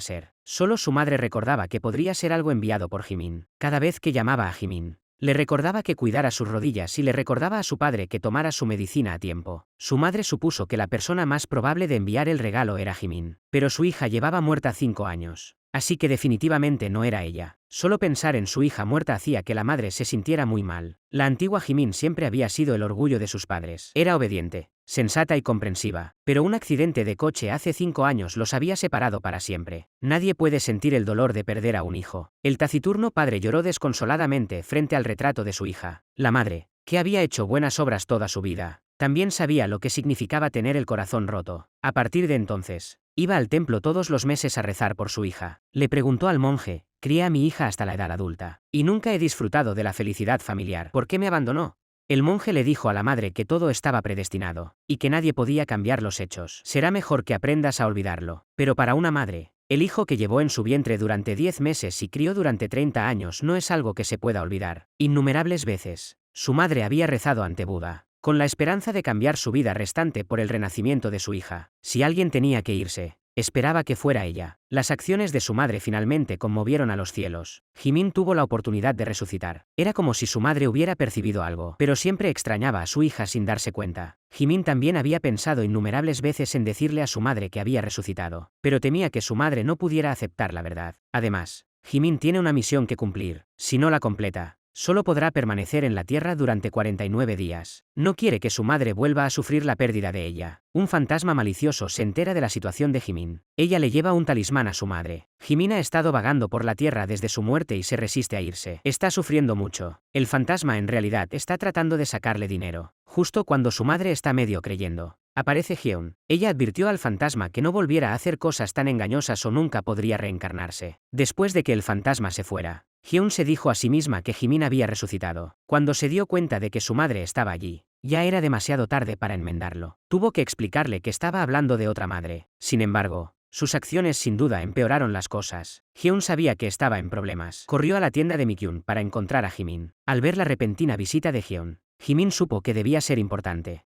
ser. Solo su madre recordaba que podría ser algo enviado por Jimin. Cada vez que llamaba a Jimin, le recordaba que cuidara sus rodillas y le recordaba a su padre que tomara su medicina a tiempo. Su madre supuso que la persona más probable de enviar el regalo era Jimin. Pero su hija llevaba muerta 5 años. Así que definitivamente no era ella. Solo pensar en su hija muerta hacía que la madre se sintiera muy mal. La antigua Jimin siempre había sido el orgullo de sus padres. Era obediente, sensata y comprensiva, pero un accidente de coche hace 5 años los había separado para siempre. Nadie puede sentir el dolor de perder a un hijo. El taciturno padre lloró desconsoladamente frente al retrato de su hija. La madre, que había hecho buenas obras toda su vida, también sabía lo que significaba tener el corazón roto. A partir de entonces, iba al templo todos los meses a rezar por su hija. Le preguntó al monje: crié a mi hija hasta la edad adulta, y nunca he disfrutado de la felicidad familiar. ¿Por qué me abandonó? El monje le dijo a la madre que todo estaba predestinado, y que nadie podía cambiar los hechos. Será mejor que aprendas a olvidarlo. Pero para una madre, el hijo que llevó en su vientre durante 10 meses y crió durante 30 años no es algo que se pueda olvidar. Innumerables veces, su madre había rezado ante Buda, con la esperanza de cambiar su vida restante por el renacimiento de su hija. Si alguien tenía que irse, esperaba que fuera ella. Las acciones de su madre finalmente conmovieron a los cielos. Jimin tuvo la oportunidad de resucitar. Era como si su madre hubiera percibido algo, pero siempre extrañaba a su hija sin darse cuenta. Jimin también había pensado innumerables veces en decirle a su madre que había resucitado, pero temía que su madre no pudiera aceptar la verdad. Además, Jimin tiene una misión que cumplir. Si no la completa, solo podrá permanecer en la Tierra durante 49 días. No quiere que su madre vuelva a sufrir la pérdida de ella. Un fantasma malicioso se entera de la situación de Jimin. Ella le lleva un talismán a su madre. Jimin ha estado vagando por la Tierra desde su muerte y se resiste a irse. Está sufriendo mucho. El fantasma en realidad está tratando de sacarle dinero. Justo cuando su madre está medio creyendo, aparece Hyun. Ella advirtió al fantasma que no volviera a hacer cosas tan engañosas o nunca podría reencarnarse. Después de que el fantasma se fuera, Hyun se dijo a sí misma que Jimin había resucitado. Cuando se dio cuenta de que su madre estaba allí, ya era demasiado tarde para enmendarlo. Tuvo que explicarle que estaba hablando de otra madre. Sin embargo, sus acciones sin duda empeoraron las cosas. Hyun sabía que estaba en problemas. Corrió a la tienda de Mikyun para encontrar a Jimin. Al ver la repentina visita de Hyun, Jimin supo que debía ser importante.